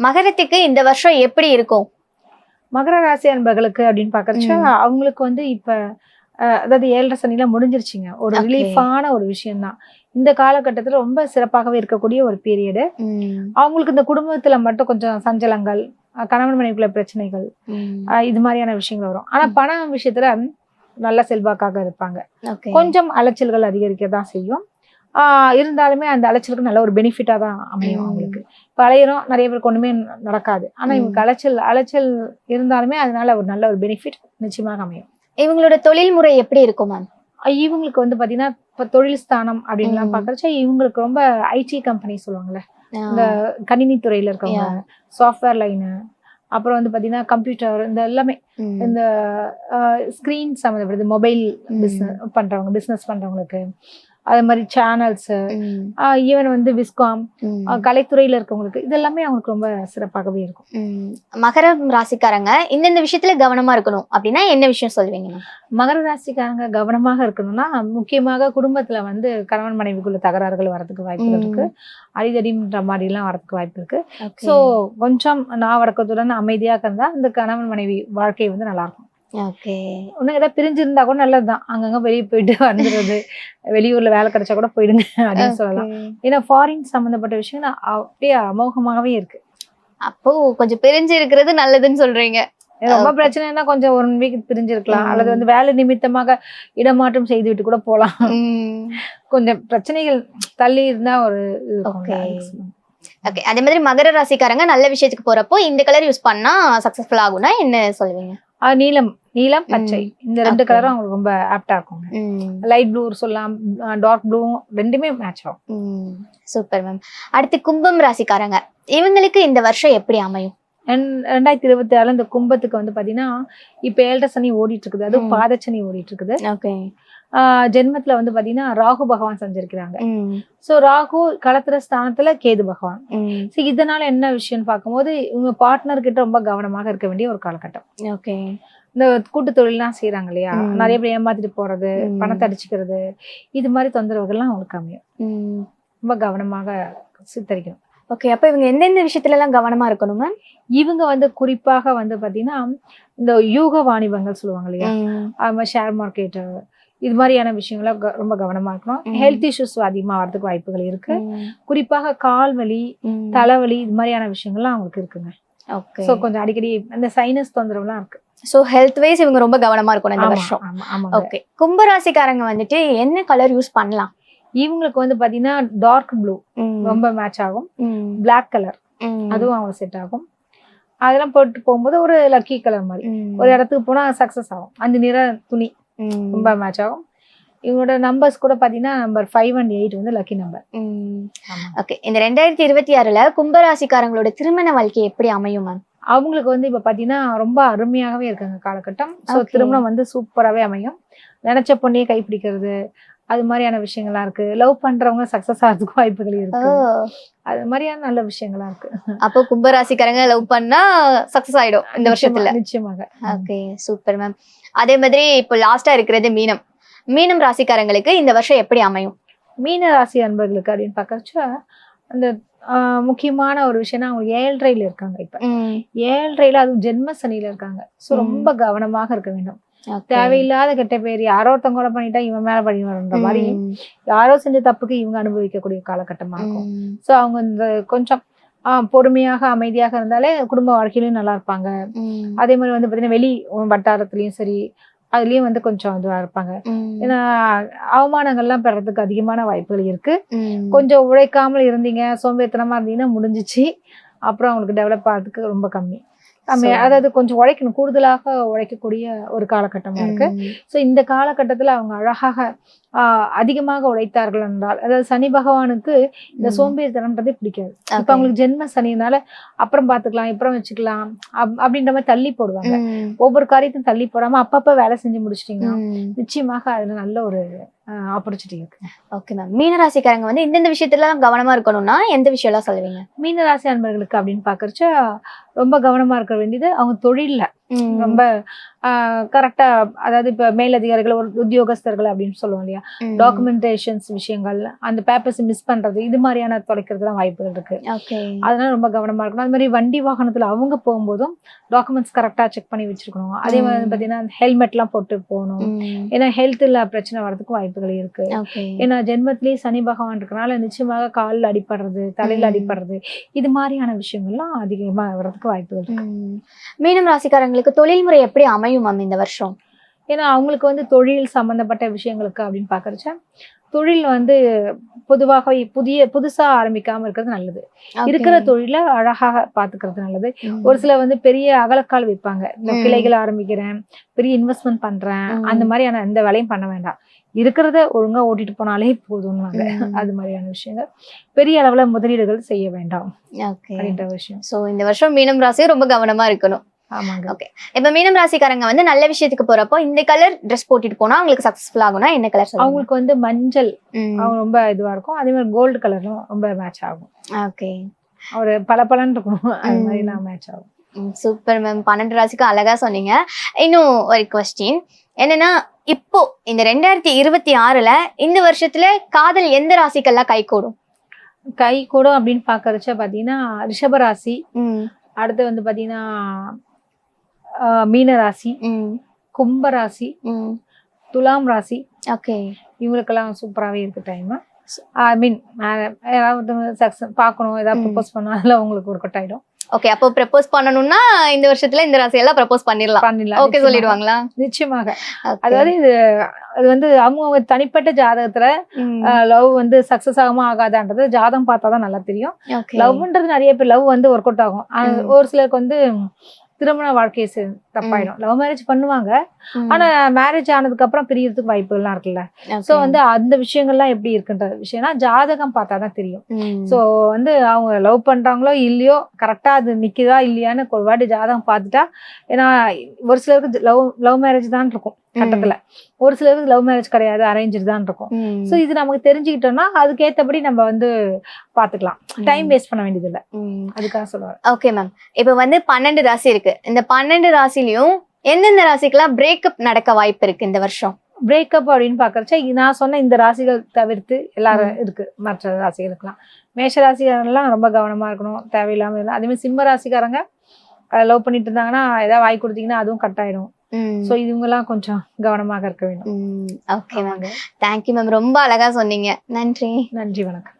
மகரத்துக்கு இந்த வருஷம் எப்படி இருக்கும்? மகர ராசி அன்பர்களுக்கு அப்படின்னு பாக்குறச்ச அவங்களுக்கு வந்து இப்ப அதாவது 7.5 சனிலாம் முடிஞ்சிருச்சுங்க. ஒரு ரிலீஃபான ஒரு விஷயம் தான். இந்த காலகட்டத்துல ரொம்ப சிறப்பாகவே இருக்கக்கூடிய ஒரு பீரியடு. அவங்களுக்கு இந்த குடும்பத்துல மட்டும் கொஞ்சம் சஞ்சலங்கள், கணவன் மனைவிக்குள்ள பிரச்சனைகள், இது மாதிரியான விஷயங்கள் வரும். ஆனா பண விஷயத்துல நல்ல செல்வாக்காக இருப்பாங்க. கொஞ்சம் அலைச்சல்கள் அதிகரிக்கதான் செய்யும். இருந்தாலுமே அந்த அலைச்சலுக்கு நல்ல ஒரு பெனிஃபிட்டா தான் அமையும் அவங்களுக்கு. இப்ப அலையிறோம் நிறைய பேருக்கு ஒண்ணுமே நடக்காது. ஆனா இவங்களுக்கு அலைச்சல் இருந்தாலுமே அதனால ஒரு நல்ல ஒரு பெனிஃபிட் நிச்சயமாக அமையும். இவங்களோட தொழில் முறை எப்படி இருக்கும் மேம்? இவங்களுக்கு வந்து பாத்தீங்கன்னா இப்ப தொழில் ஸ்தானம் அப்படின்லாம் பாக்குறச்ச இவங்களுக்கு ரொம்ப ஐடி கம்பெனி சொல்லுவாங்கல்ல, இந்த கணினி துறையில இருக்கவங்க, சாஃப்ட்வேர் லைனு, அப்புறம் வந்து பாத்தீங்கன்னா கம்ப்யூட்டர், இந்த எல்லாமே இந்த ஸ்கிரீன் சம்மந்தப்படுது, மொபைல் பிசினஸ் பண்றவங்களுக்கு, அதே மாதிரி சேனல்ஸ், ஈவன் வந்து விஸ்காம், கலைத்துறையில இருக்கவங்களுக்கு இது எல்லாமே அவங்களுக்கு ரொம்ப சிறப்பாகவே இருக்கும். மகர ராசிக்காரங்க இந்தந்த விஷயத்துல கவனமா இருக்கணும் அப்படின்னா என்ன விஷயம் சொல்லுவீங்க? மகர ராசிக்காரங்க கவனமாக இருக்கணும்னா முக்கியமாக குடும்பத்துல வந்து கணவன் மனைவிக்குள்ள தகராறுகள் வரதுக்கு வாய்ப்புகள் இருக்கு. அடிதடின்ற மாதிரி எல்லாம் வரதுக்கு வாய்ப்பு இருக்கு. ஸோ கொஞ்சம் நாவடக்கத்துடன் அமைதியாக இருந்தா இந்த கணவன் மனைவி வாழ்க்கை வந்து நல்லா இருக்கும். ஓகே. இன்னும் ஏதாவது பிரிஞ்சிருந்தா கூட நல்லதுதான். அங்கங்க வெளியே போயிட்டு வந்துடுறது. வெளியூர்ல வேலை கிடைச்சா கூட போயிடுங்க அப்படின்னு சொல்லலாம். ஏன்னா ஃபாரின் சம்பந்தப்பட்ட விஷயம் அப்படியே அமோகமாகவே இருக்கு. அப்போ கொஞ்சம் பிரிஞ்சு இருக்கிறது நல்லதுன்னு சொல்றீங்க. ரொம்ப பிரச்சனைனா கொஞ்சம் 1 வீக் பிரிஞ்சிருக்கலாம். அல்லது வந்து வேலை நிமித்தமாக இடமாற்றம் செய்துவிட்டு கூட போலாம். கொஞ்சம் பிரச்சனைகள் தள்ளி இருந்தா ஒரு ஓகே. அதே மாதிரி மகர ராசிக்காரங்க நல்ல விஷயத்துக்கு போறப்போ இந்த கலர் யூஸ் பண்ணா சக்சஸ்ஃபுல் ஆகும்னா என்ன சொல்லுவீங்க? நீலம் பச்சை இந்த 2 கலரும் அவங்களுக்கு ரொம்ப ஆப்டா இருக்கும். லைட் ப்ளூ சொல்லலாம், டார்க் ப்ளூ ரெண்டுமே மேட்ச் ஆகும். Super ma'am. அடுத்து கும்பம் ராசிக்காரங்க, இவங்களுக்கு இந்த வருஷம் எப்படி அமையும்? 2026 இந்த கும்பத்துக்கு வந்து பாத்தீங்கன்னா இப்ப 7 சனி ஓடிட்டு இருக்குது. அது பாதச்சனி ஓடிட்டு இருக்குது. ஜென்மத்துல வந்து பாத்தீங்கன்னா ராகு பகவான் சஞ்சரிக்கிறாங்க. சோ ராகு களத்திர ஸ்தானத்துல கேது பகவான். இதனால என்ன விஷயம் பார்க்கும்போது இவங்க பார்ட்னர் கிட்ட ரொம்ப கவனமாக இருக்க வேண்டிய ஒரு காலகட்டம். இந்த கூட்டு தொழிலாம் செய்யறாங்க இல்லையா, நிறைய பேர் ஏமாத்திட்டு போறது, பணத்தை அடிச்சுக்கிறது, இது மாதிரி தொந்தரவுகள்லாம் அவங்களுக்கு அமையும். ரொம்ப கவனமாக சித்தரிக்கணும். ஓகே. அப்ப இவங்க எந்தெந்த விஷயத்துல எல்லாம் கவனமா இருக்கணும் மேம்? இவங்க வந்து குறிப்பாக வந்து பாத்தீங்கன்னா இந்த யூக வாணிபங்கள் சொல்லுவாங்க இல்லையா, ஷேர் மார்க்கெட், இது மாதிரியான விஷயங்கள ரொம்ப கவனமா இருக்கணும். ஹெல்த் இஷ்யூஸ் அதிகமா வரதுக்கு வாய்ப்புகள் இருக்கு. குறிப்பாக கால் வலி, தலைவலி, இது மாதிரியான விஷயங்கள்லாம் அவங்களுக்கு இருக்குங்க. சோ கொஞ்சம் அடிக்கடி அந்த சைனஸ் தொந்தரவுலாம் இருக்கு. சோ ஹெல்த் வைஸ் இவங்க ரொம்ப கவனமா இருக்கணும் இந்த வருஷம். ஓகே. கும்பராசிக்காரங்க வந்துட்டு என்ன கலர் யூஸ் பண்ணலாம்? இவங்களுக்கு வந்து பாத்தீங்கன்னா டார்க் ப்ளூ ரொம்ப மேட்ச் ஆகும். பிளாக் கலர் அதுவும் அவங்களுக்கு செட் ஆகும். அதெல்லாம் போட்டு போகும்போது ஒரு லக்கி கலர் மாதிரி ஒரு இடத்துக்கு போனா சக்சஸ் ஆகும். அந்த நிற துணி ரொம்ப மேட்ச் ஆகும். இவங்களோட நம்பர்ஸ் கூட பாத்தீங்கன்னா நம்பர் 5 and 8 வந்து லக்கி நம்பர். ஓகே. இந்த 2026 கும்பராசிக்காரங்களோட திருமண வாழ்க்கை எப்படி அமையும் மேம்? அவங்களுக்கு வந்து இப்ப பாத்தீங்கன்னா ரொம்ப அருமையாகவே இருக்காங்க காலகட்டம். சோ திருமணம் வந்து சூப்பராகவே அமையும். நினைச்ச பொண்ணையே கைப்பிடிக்கிறது, அது மாதிரியான விஷயங்களா இருக்கு. லவ் பண்றவங்க சக்சஸ் ஆகிறதுக்கு வாய்ப்புகள் இருக்கு. அது மாதிரியான நல்ல விஷயங்களா இருக்கு. அப்போ கும்பராசிக்காரங்க லவ் பண்ணா சக்சஸ் ஆயிடும் இந்த வருஷத்துல. நிச்சயமாக. Okay, super ma'am. அதே மாதிரி இப்போ லாஸ்டா இருக்கிறது மீனம் ராசிக்காரங்களுக்கு இந்த வருஷம் எப்படி அமையும்? மீன ராசி அன்பர்களுக்கு அப்படின்னு பார்க்கறச்ச அந்த முக்கியமான ஒரு விஷயம்னா அவங்க 7ரைல இருக்காங்க. இப்ப 7ரைல அதுவும் ஜென்ம சனியில இருக்காங்க. சோ ரொம்ப கவனமாக இருக்க வேண்டும். தேவையில்லாத கெட்ட பேர் யாரோ ஒருத்தவங்க கூட பண்ணிட்டா இவன் மேல பண்ணி வரன்ற மாதிரி யாரோ செஞ்ச தப்புக்கு இவங்க அனுபவிக்கக்கூடிய காலகட்டமா இருக்கும். சோ அவங்க இந்த கொஞ்சம் பொறுமையாக அமைதியாக இருந்தாலே குடும்ப வாழ்க்கையிலும் நல்லா இருப்பாங்க. அதே மாதிரி வந்து பாத்தீங்கன்னா வெளி வட்டாரத்துலயும் சரி அதுலயும் வந்து கொஞ்சம் இதுவா இருப்பாங்க. ஏன்னா அவமானங்கள்லாம் பெறதுக்கு அதிகமான வாய்ப்புகள் இருக்கு. கொஞ்சம் உழைக்காமல் இருந்தீங்க, சோம்பேறித்தனமா இருந்தீங்கன்னா முடிஞ்சிச்சு. அப்புறம் அவங்களுக்கு டெவலப் ஆகிறதுக்கு ரொம்ப கம்மி. அதாவது கொஞ்சம் உழைக்கணும், கூடுதலாக உழைக்கக்கூடிய ஒரு காலகட்டமா இருக்கு. சோ இந்த காலகட்டத்துல அவங்க அழகாக அதிகமாக உழைத்தார்கள் என்றால், அதாவது சனி பகவானுக்கு இந்த சோம்பேறித்தனம்ன்றதே பிடிக்காது. இப்ப அவங்களுக்கு ஜென்ம சனினால அப்புறம் பாத்துக்கலாம், அப்புறம் வச்சுக்கலாம் அப்படின்ற மாதிரி தள்ளி போடுவாங்க. ஒவ்வொரு காரியத்தையும் தள்ளி போடாம அப்பப்ப வேலை செஞ்சு முடிச்சிட்டீங்கன்னா நிச்சயமாக அதுல நல்ல ஒரு ஆப்பர்ச்சுனிட்டி இருக்கு. Okay ma'am. மீனராசிக்காரங்க வந்து இந்தந்த விஷயத்துல கவனமா இருக்கணும்னா எந்த விஷயம் எல்லாம் சொல்லுவீங்க? மீனராசி அன்பர்களுக்கு அப்படின்னு பாக்குறச்ச ரொம்ப கவனமா இருக்க வேண்டியது அவங்க தொழில்ல ரொம்ப கரெக்டா, அதாவது இப்ப மேலதிகாரிகள் ஒரு உத்தியோகஸ்தர்கள் அப்படின்னு சொல்லுவோம் இல்லையா, டாக்குமெண்டேஷன்ஸ் விஷயங்கள், அந்த பேப்பர்ஸ் மிஸ் பண்றது, இது மாதிரியான தொலைக்கிறதுலாம் வாய்ப்புகள் இருக்கு. அதனால ரொம்ப கவனமா இருக்கணும். அது மாதிரி வண்டி வாகனத்துல அவங்க போகும்போதும் டாக்குமெண்ட்ஸ் கரெக்டா செக் பண்ணி வச்சிருக்கணும். அதே மாதிரி பாத்தீங்கன்னா ஹெல்மெட் எல்லாம் போட்டு போகணும். ஏன்னா ஹெல்த்ல பிரச்சனை வரதுக்கு வாய்ப்புகள் இருக்கு. ஏன்னா ஜென்மத்திலேயே சனி பகவான் இருக்கனால நிச்சயமாக காலில் அடிபடுறது, தலையில அடிபடுறது, இது மாதிரியான விஷயங்கள்லாம் அதிகமா வர்றதுக்கு வாய்ப்புகள் இருக்கு. மீனம் ராசிக்காரங்களுக்கு தொழில்முறை எப்படி அமையும் இந்த வருஷம்? ஏன்னா அவங்களுக்கு வந்து தொழில் சம்பந்தப்பட்ட விஷயங்களுக்கு அப்படின்னு பாக்குறச்ச தொழில் வந்து பொதுவாக புதுசா ஆரம்பிக்காம இருக்கிறது நல்லது. இருக்கிற தொழில அழகாக பாத்துக்கிறது நல்லது. ஒரு சில வந்து பெரிய அகலக்கால் வைப்பாங்க, இந்த கிளைகள் ஆரம்பிக்கிறேன், பெரிய இன்வெஸ்ட்மெண்ட் பண்றேன், அந்த மாதிரியான எந்த வேலையும் பண்ண வேண்டாம். இருக்கிறத ஒழுங்கா ஓட்டிட்டு போனாலே போதும்வாங்க. அது மாதிரியான விஷயங்கள், பெரிய அளவுல முதலீடுகள் செய்ய வேண்டாம் அப்படின்ற விஷயம். சோ இந்த வருஷம் மீனம் ராசி ரொம்ப கவனமா இருக்கணும். ஓகே. இப்ப மீனம் ராசிக்காரங்க வந்து நல்ல விஷயத்துக்கு போறப்போ இந்த கலர் ட்ரெஸ் போட்டுட்டு போனா அவங்களுக்கு சக்சஸ்ஃபுல் ஆகும்னா என்ன கலர் சொல்லுங்க? அவங்களுக்கு வந்து மஞ்சள் அவங்க ரொம்ப இதுவா இருக்கும். அதே மாதிரி கோல்டு கலரும் ரொம்ப மேட்ச் ஆகும். ஓகே. ஒரு பளபளன்னு இருக்கணும், அது மாதிரி நான் மேட்ச் ஆகும். Super ma'am. 12 ராசிக்கு அழகா சொன்னீங்க. இன்னும் ஒரு क्वेश्चन என்னன்னா, இப்போ இந்த 2026 இந்த வருஷத்துல காதல் எந்த ராசிக்கெல்லாம் கை கூடும் அப்படின்னு பாக்குறச்ச பாத்தீங்கன்னா ரிஷபராசி, அடுத்து வந்து பாத்தீங்கன்னா மீனராசி, கும்ப ராசி, ம். துலாம் ராசி ஓகே. இவங்களுக்கெல்லாம் சூப்பராகவே இருக்கு டைம். ஐ மீன் ஏதாவது சக்ஸஸ் பார்க்கணும், ஏதாவது ப்ரப்போஸ் பண்ணாலும் அதெல்லாம் உங்களுக்கு ஒர்க் அவுட் ஆகிடும். ஓகே, அப்போ ப்ரப்போஸ் பண்ணணும்னா இந்த வருஷத்துல இந்த ராசியெல்லாம் ப்ரப்போஸ் பண்ணிடலாம். பண்ணிடலாம். ஓகே சொல்லிடுவாங்களா? நிச்சயமாக. Okay. அதாவது அது வந்து அவங்க தனிப்பட்ட ஜாதகத்துல ம். லவ் வந்து சக்சஸ் ஆகுமா ஆகாதான்றது ஜாதகம் பார்த்தா தான் நல்லா தெரியும். Okay. லவ்ன்றது நிறைய பேர் லவ் வந்து ஒர்க் அவுட் ஆகும். ஒரு சிலருக்கு வந்து திருமண வாழ்க்கை தப்பாயிடும். லவ் மேரேஜ் பண்ணுவாங்க, ஆனா மேரேஜ் ஆனதுக்கு அப்புறம் பிரியறதுக்கு வாய்ப்புகள்லாம் இருக்குல்ல. சோ வந்து அந்த விஷயங்கள்லாம் எப்படி இருக்குன்ற விஷயம்னா ஜாதகம் பார்த்தாதான் தெரியும். சோ வந்து அவங்க லவ் பண்றாங்களோ இல்லையோ கரெக்டா அது நிக்குதா இல்லையான்னு ஒரு வாட்டி ஜாதகம் பார்த்துட்டா, ஏன்னா ஒரு சிலருக்கு லவ் மேரேஜ் தான் இருக்கும் கட்டத்துல, ஒரு சிலருக்கு லவ் மேரேஜ் கிடையாது, அரேஞ்சு தான் இருக்கும். சோ இது நமக்கு தெரிஞ்சுக்கிட்டோம்னா அதுக்கேற்றபடி நம்ம வந்து பாத்துக்கலாம். டைம் வேஸ்ட் பண்ண வேண்டியது இல்லை. அதுக்காக சொல்லுவாங்க. ஓகே மேம், இப்போ வந்து 12 ராசி இருக்கு. இந்த 12 ராசிலையும் எந்தெந்த ராசிக்கெல்லாம் பிரேக்கப் நடக்க வாய்ப்பு இருக்கு இந்த வருஷம்? பிரேக்கப் அப்படின்னு பாக்குறச்ச நான் சொன்ன இந்த ராசிகள் தவிர்த்து எல்லாரும் இருக்கு. மற்ற ராசிகளுக்கெல்லாம் மேஷ ராசிக்காரங்கெல்லாம் ரொம்ப கவனமா இருக்கணும், தேவையில்லாம இல்லை. அதே மாதிரி சிம்ம ராசிக்காரங்க லவ் பண்ணிட்டு இருந்தாங்கன்னா ஏதாவது வாய் கொடுத்தீங்கன்னா அதுவும் கட் ஆயிடும். சோ இவங்கெல்லாம் கொஞ்சம் கவனமாக இருக்க வேண்டும். ஓகே மேம், தேங்க்யூ மேம், ரொம்ப அழகா சொன்னீங்க. நன்றி. நன்றி, வணக்கம்.